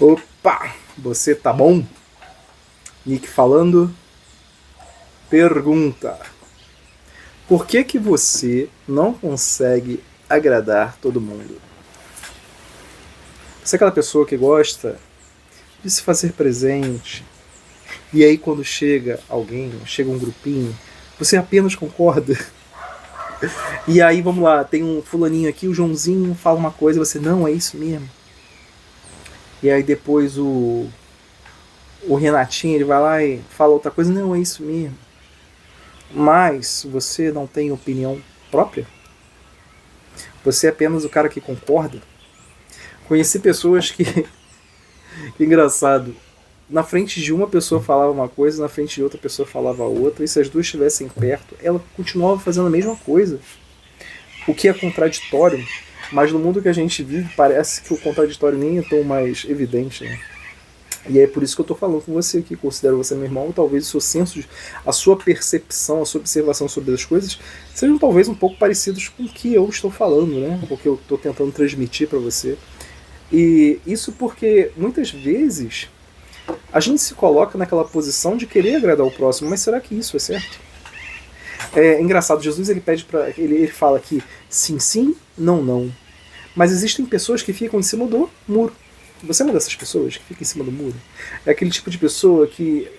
Opa! Você tá bom? Nick falando. Pergunta: por que você não consegue agradar todo mundo? Você é aquela pessoa que gosta de se fazer presente, e aí quando chega alguém, chega um grupinho, você apenas concorda. E aí, vamos lá, tem um fulaninho aqui, o Joãozinho fala uma coisa e você, não, é isso mesmo. E aí depois o Renatinho, ele vai lá e fala outra coisa, não, é isso mesmo. Mas você não tem opinião própria? Você é apenas o cara que concorda? Conheci pessoas que engraçado, na frente de uma pessoa falava uma coisa, na frente de outra pessoa falava outra, e se as duas estivessem perto, ela continuava fazendo a mesma coisa. O que é contraditório, mas no mundo que a gente vive parece que o contraditório nem é tão mais evidente, né? E é por isso que eu estou falando com você, que considero você meu irmão, talvez o seu senso, a sua percepção, a sua observação sobre as coisas sejam talvez um pouco parecidos com o que eu estou falando, né? O que eu estou tentando transmitir para você. E isso porque muitas vezes a gente se coloca naquela posição de querer agradar o próximo, mas será que isso é certo? É engraçado, Jesus ele pede para ele fala aqui sim, sim, não, não. Mas existem pessoas que ficam em cima do muro. Você é uma dessas pessoas que fica em cima do muro? É aquele tipo de pessoa que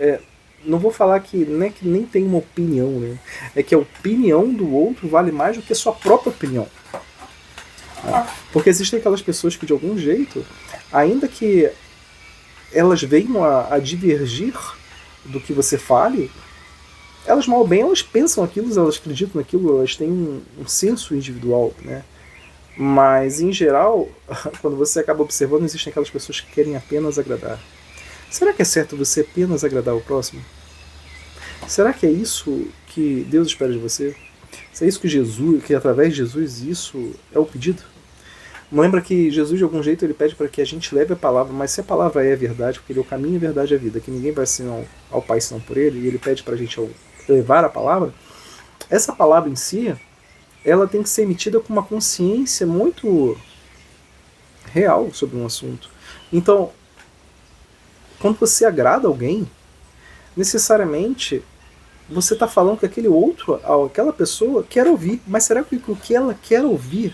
não vou falar que nem tem uma opinião, né? É que a opinião do outro vale mais do que a sua própria opinião. Porque existem aquelas pessoas que de algum jeito, ainda que elas venham a divergir do que você fale, elas mal ou bem elas pensam aquilo, elas acreditam naquilo, elas têm um senso individual, né? Mas em geral, quando você acaba observando, existem aquelas pessoas que querem apenas agradar. Será que é certo você apenas agradar o próximo? Será que é isso que Deus espera de você? Se é isso que Jesus, que através de Jesus isso é o pedido? Lembra que Jesus de algum jeito ele pede para que a gente leve a palavra, mas se a palavra é a verdade, porque ele é o caminho, a verdade e a vida, que ninguém vai senão ao Pai senão por ele, e ele pede para a gente levar a palavra, essa palavra em si, ela tem que ser emitida com uma consciência muito real sobre um assunto. Então, quando você agrada alguém, necessariamente você está falando que aquele outro, aquela pessoa quer ouvir, mas será que o que ela quer ouvir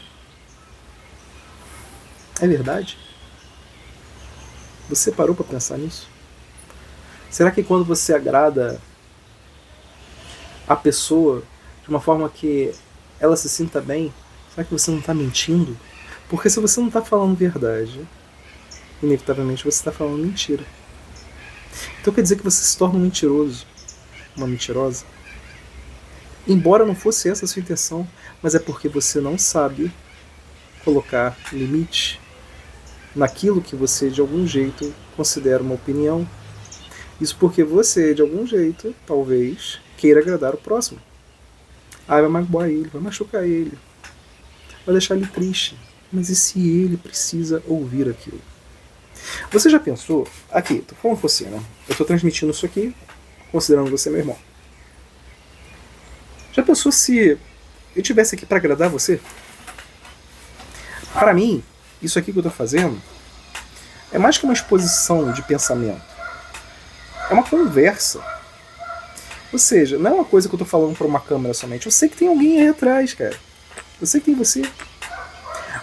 é verdade? Você parou para pensar nisso? Será que quando você agrada a pessoa de uma forma que ela se sinta bem, será que você não está mentindo? Porque se você não está falando verdade, inevitavelmente você está falando mentira. Então quer dizer que você se torna um mentiroso, uma mentirosa. Embora não fosse essa a sua intenção, mas é porque você não sabe colocar limite naquilo que você de algum jeito considera uma opinião. Isso porque você de algum jeito, talvez, queira agradar o próximo. Vai magoar ele, vai machucar ele, vai deixar ele triste. Mas e se ele precisa ouvir aquilo? Você já pensou? Aqui, tô falando com você, né? Eu tô transmitindo isso aqui, considerando você meu irmão. Já pensou se eu tivesse aqui para agradar você? Para mim, isso aqui que eu tô fazendo é mais que uma exposição de pensamento. É uma conversa. Ou seja, não é uma coisa que eu tô falando para uma câmera somente. Eu sei que tem alguém aí atrás, cara. Eu sei que tem você.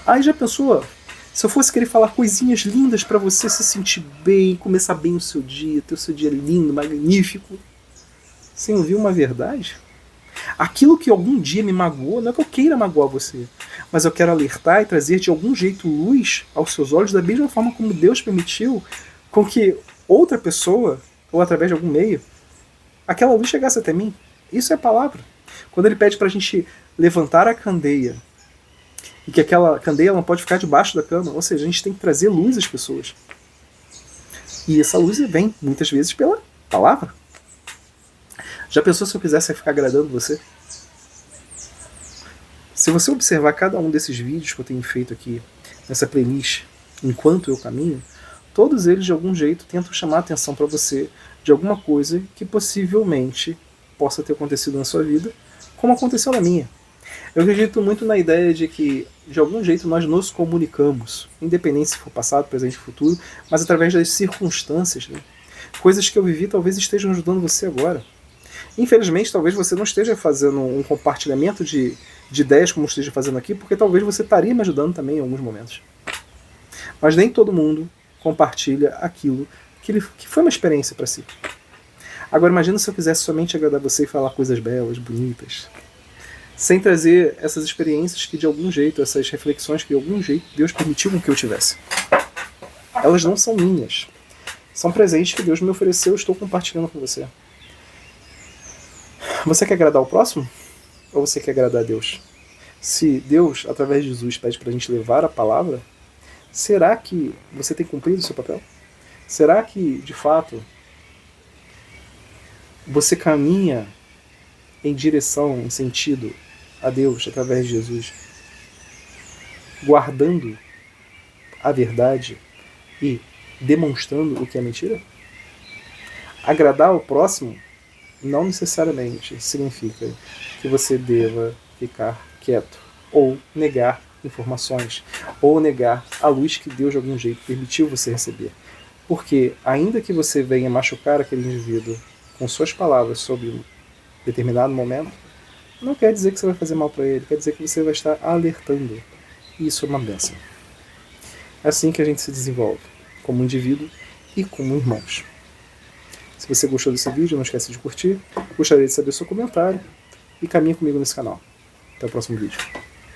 Aí já pensou, se eu fosse querer falar coisinhas lindas para você se sentir bem, começar bem o seu dia, ter o seu dia lindo, magnífico, sem ouvir uma verdade? Aquilo que algum dia me magoou, não é que eu queira magoar você, mas eu quero alertar e trazer de algum jeito luz aos seus olhos, da mesma forma como Deus permitiu com que outra pessoa, ou através de algum meio, aquela luz chegasse até mim. Isso é a palavra. Quando ele pede pra gente levantar a candeia, e que aquela candeia não pode ficar debaixo da cama, ou seja, a gente tem que trazer luz às pessoas. E essa luz vem, muitas vezes, pela palavra. Já pensou se eu quisesse ficar agradando você? Se você observar cada um desses vídeos que eu tenho feito aqui, nessa playlist, enquanto eu caminho, todos eles de algum jeito tentam chamar a atenção para você de alguma coisa que possivelmente possa ter acontecido na sua vida, como aconteceu na minha. Eu acredito muito na ideia de que, de algum jeito, nós nos comunicamos, independente se for passado, presente ou futuro, mas através das circunstâncias. Né? Coisas que eu vivi talvez estejam ajudando você agora. Infelizmente, talvez você não esteja fazendo um compartilhamento de ideias como esteja fazendo aqui, porque talvez você estaria me ajudando também em alguns momentos. Mas nem todo mundo compartilha aquilo que foi uma experiência para si. Agora imagina se eu quisesse somente agradar você e falar coisas belas, bonitas, sem trazer essas experiências que de algum jeito, essas reflexões que de algum jeito Deus permitiu que eu tivesse. Elas não são minhas. São presentes que Deus me ofereceu e estou compartilhando com você. Você quer agradar o próximo? Ou você quer agradar a Deus? Se Deus, através de Jesus, pede para a gente levar a palavra, será que você tem cumprido o seu papel? Será que, de fato, você caminha em direção, em sentido a Deus, através de Jesus, guardando a verdade e demonstrando o que é mentira? Agradar ao próximo não necessariamente significa que você deva ficar quieto, ou negar informações, ou negar a luz que Deus de algum jeito permitiu você receber. Porque, ainda que você venha machucar aquele indivíduo com suas palavras sobre um determinado momento, não quer dizer que você vai fazer mal para ele, quer dizer que você vai estar alertando. E isso é uma bênção. É assim que a gente se desenvolve, como indivíduo e como irmãos. Se você gostou desse vídeo, não esquece de curtir, gostaria de saber o seu comentário e caminhe comigo nesse canal. Até o próximo vídeo.